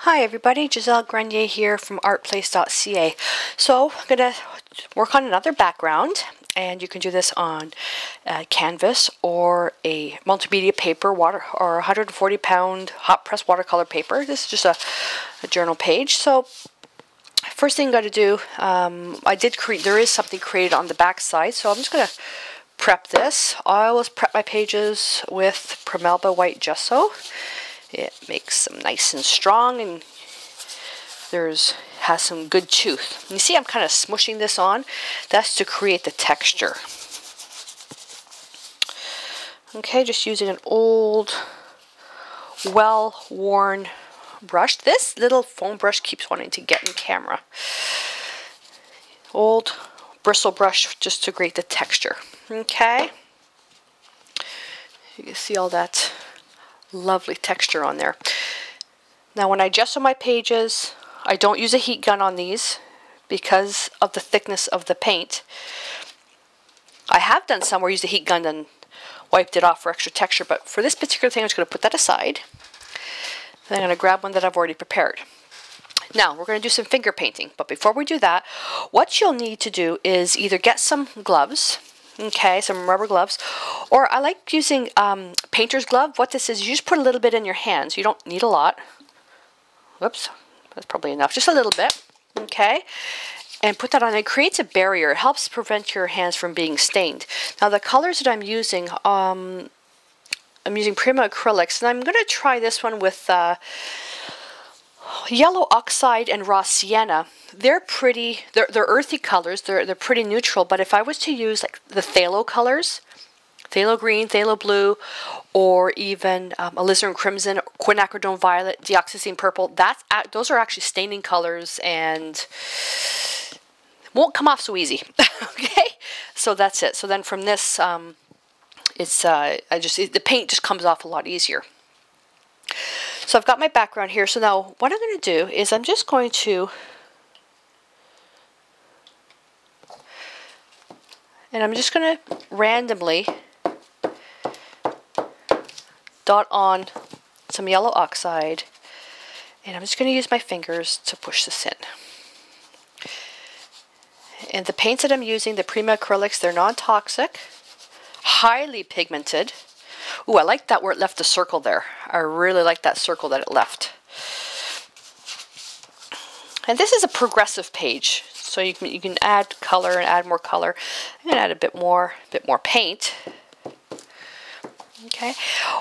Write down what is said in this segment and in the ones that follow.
Hi everybody, Giselle Grenier here from artplace.ca. So I'm going to work on another background, and you can do this on canvas or a multimedia paper, or 140-pound hot press watercolor paper. This is just a journal page. So first thing you got to do, there is something created on the back side, so I'm just going to prep this. I always prep my pages with Primelba white gesso. It makes them nice and strong, and has some good tooth. You see I'm kind of smooshing this on. That's to create the texture. Okay, just using an old, well-worn brush. This little foam brush keeps wanting to get in camera. Old bristle brush just to create the texture. Okay. You can see all that lovely texture on there. Now when I gesso my pages, I don't use a heat gun on these because of the thickness of the paint. I have done some where I used a heat gun and wiped it off for extra texture, but for this particular thing I'm just going to put that aside. Then I'm going to grab one that I've already prepared. Now we're going to do some finger painting, but before we do that, what you'll need to do is either get some gloves, okay, some rubber gloves, or I like using painter's glove. What this is, you just put a little bit in your hands. You don't need a lot. Whoops, that's probably enough. Just a little bit, okay, and put that on. It creates a barrier. It helps prevent your hands from being stained. Now the colors that I'm using Prima acrylics, and I'm going to try this one with yellow oxide and raw sienna. They're pretty. They're earthy colors. They're pretty neutral. But if I was to use like the phthalo colors, phthalo green, phthalo blue, or even alizarin crimson, quinacridone violet, dioxazine purple, those are actually staining colors and won't come off so easy. Okay, so that's it. So then from this, the paint just comes off a lot easier. So I've got my background here. So now what I'm going to do is I'm just going to, and I'm just going to randomly dot on some yellow oxide, and I'm just going to use my fingers to push this in. And the paints that I'm using, the Prima acrylics, they're non-toxic, highly pigmented. Ooh, I like that where it left the circle there. I really like that circle that it left. And this is a progressive page, so you can add color and add more color, and add a bit more paint. Okay.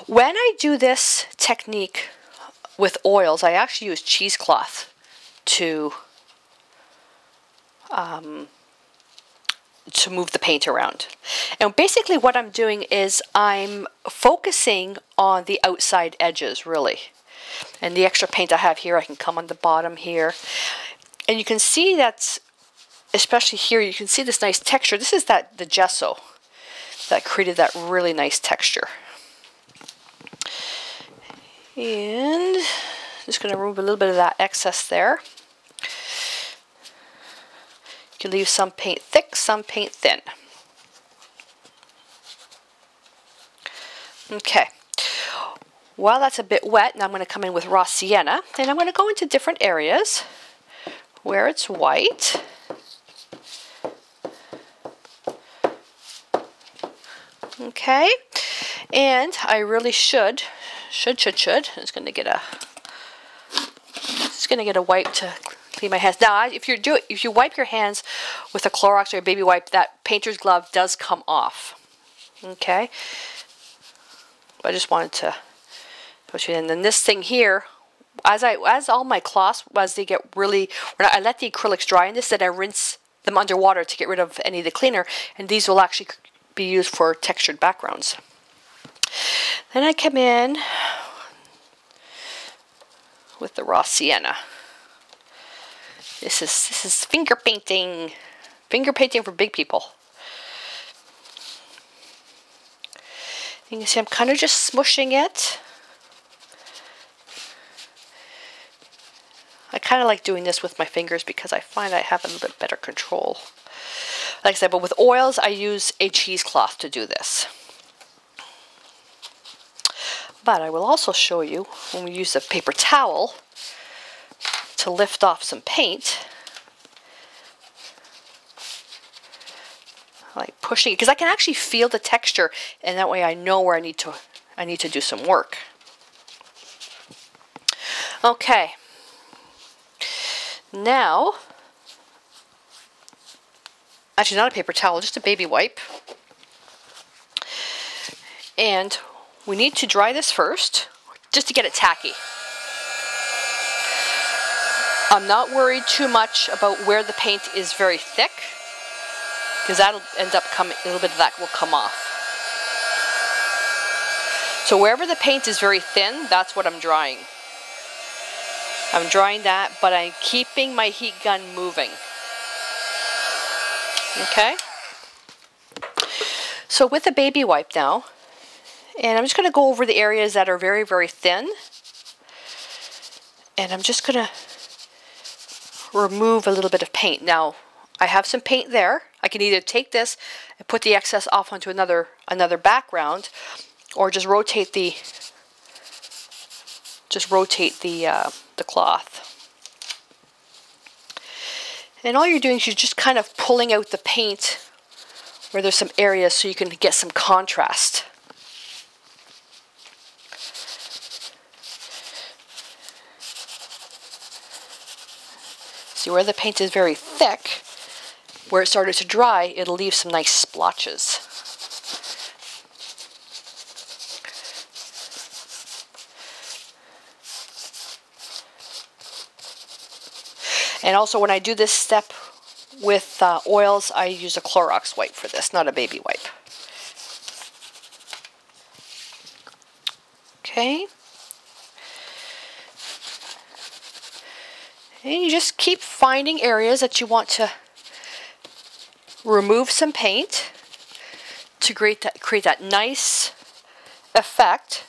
When I do this technique with oils, I actually use cheesecloth to move the paint around. And basically what I'm doing is I'm focusing on the outside edges, really. And the extra paint I have here, I can come on the bottom here. And you can see that, especially here, you can see this nice texture. This is the gesso that created that really nice texture. And just going to remove a little bit of that excess there. You can leave some paint thick, some paint thin. Okay. While that's a bit wet, now I'm going to come in with raw sienna, and I'm going to go into different areas where it's white. Okay. And I really should. I'm just going to get a wipe to clean my hands. Now, if you wipe your hands with a Clorox or a baby wipe, that painter's glove does come off. Okay. I just wanted to put you in. And then this thing here, as all my cloths, as they get really, when I let the acrylics dry in this, then I rinse them underwater to get rid of any of the cleaner, and these will actually be used for textured backgrounds. Then I come in with the raw sienna. This is finger painting for big people. You can see I'm kind of just smooshing it. I kind of like doing this with my fingers because I find I have a little bit better control. Like I said, but with oils I use a cheesecloth to do this. But I will also show you when we use a paper towel to lift off some paint, like pushing it, because I can actually feel the texture, and that way I know where I need to do some work. Okay. Now, actually not a paper towel, just a baby wipe. And we need to dry this first, just to get it tacky. I'm not worried too much about where the paint is very thick, because that'll end up coming, a little bit of that will come off. So wherever the paint is very thin, that's what I'm drying. I'm drying that, but I'm keeping my heat gun moving. Okay? So with the baby wipe now, and I'm just going to go over the areas that are very, very thin. And I'm just going to remove a little bit of paint. Now, I have some paint there. I can either take this and put the excess off onto another background, or just rotate the cloth. And all you're doing is you're just kind of pulling out the paint where there's some areas so you can get some contrast. See, where the paint is very thick, where it started to dry, it'll leave some nice splotches. And also when I do this step with oils, I use a Clorox wipe for this, not a baby wipe. Okay. And you just keep finding areas that you want to remove some paint to create that nice effect.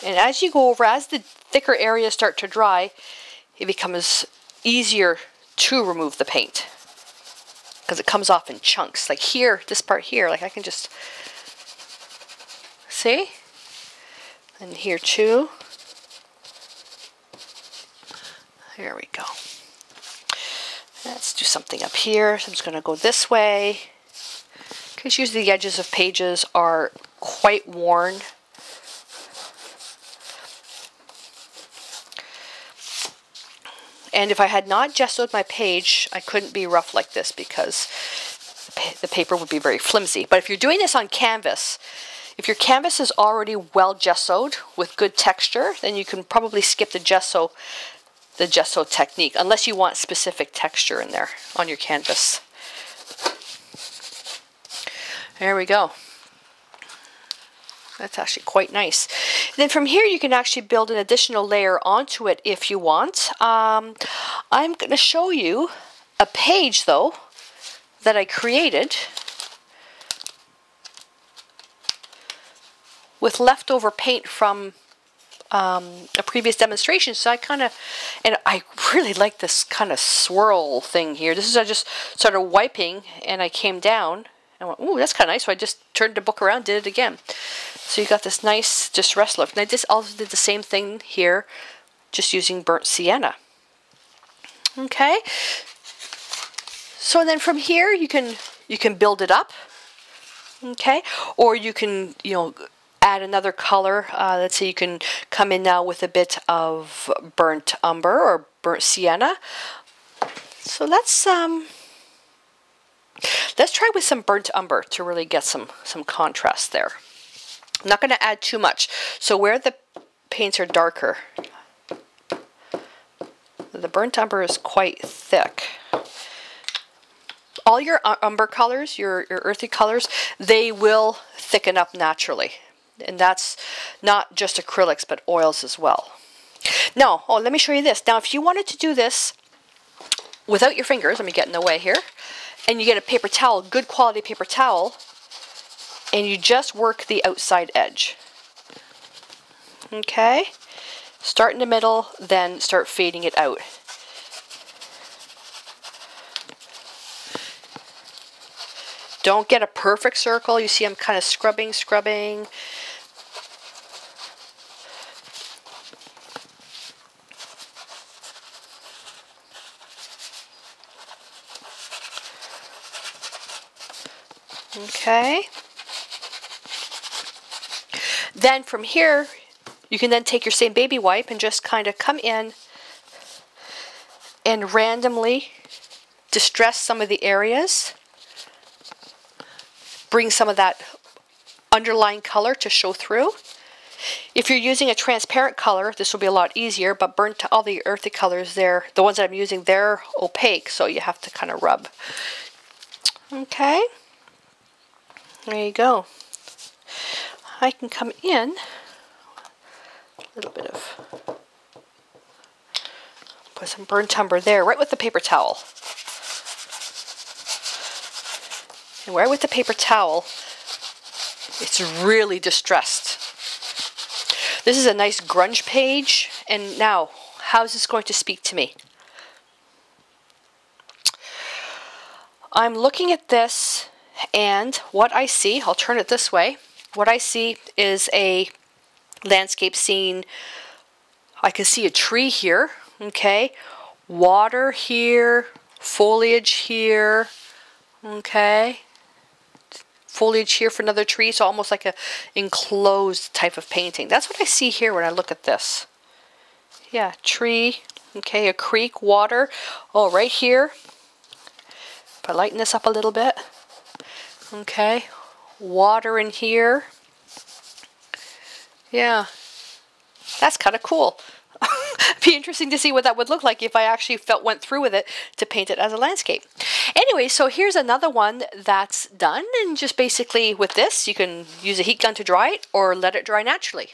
And as you go over, as the thicker areas start to dry, it becomes easier to remove the paint because it comes off in chunks. Like here, this part here, like I can just see, and here too. There we go. Let's do something up here. So I'm just going to go this way, because usually the edges of pages are quite worn. And if I had not gessoed my page, I couldn't be rough like this because the paper would be very flimsy. But if you're doing this on canvas, if your canvas is already well gessoed with good texture, then you can probably skip the gesso technique, unless you want specific texture in there on your canvas. There we go. That's actually quite nice. And then from here you can actually build an additional layer onto it if you want. I'm going to show you a page though that I created with leftover paint from a previous demonstration. So I really like this kind of swirl thing here. This is, I just started wiping and I came down and went, ooh, that's kind of nice. So I just turned the book around, did it again. So you got this nice distressed look. And I just also did the same thing here, just using burnt sienna. Okay. So then from here you can build it up. Okay. Or you can, add another color. Let's say you can come in now with a bit of burnt umber or burnt sienna. So let's try with some burnt umber to really get some contrast there. I'm not going to add too much. So where the paints are darker, the burnt umber is quite thick. All your umber colors, your earthy colors, they will thicken up naturally. And that's not just acrylics, but oils as well. Now, let me show you this. Now, if you wanted to do this without your fingers, let me get in the way here, and you get a paper towel, good quality paper towel, and you just work the outside edge. Okay? Start in the middle, then start fading it out. Don't get a perfect circle. You see I'm kind of scrubbing. Okay. Then from here, you can then take your same baby wipe and just kind of come in and randomly distress some of the areas. Bring some of that underlying color to show through. If you're using a transparent color, this will be a lot easier, but burnt all the earthy colors there, the ones that I'm using, they're opaque, so you have to kind of rub. Okay. There you go. I can come in a little bit of, put some burnt umber there, right with the paper towel. And right with the paper towel, it's really distressed. This is a nice grunge page, and now, how is this going to speak to me? I'm looking at this, and what I see, I'll turn it this way, what I see is a landscape scene. I can see a tree here, okay, water here, foliage here, okay, foliage here for another tree, so almost like a enclosed type of painting. That's what I see here when I look at this. Yeah, tree, okay, a creek, water. Oh, right here, if I lighten this up a little bit, okay, water in here. Yeah, that's kind of cool. Be interesting to see what that would look like if I actually went through with it to paint it as a landscape. Anyway, so here's another one that's done, and just basically with this, you can use a heat gun to dry it or let it dry naturally.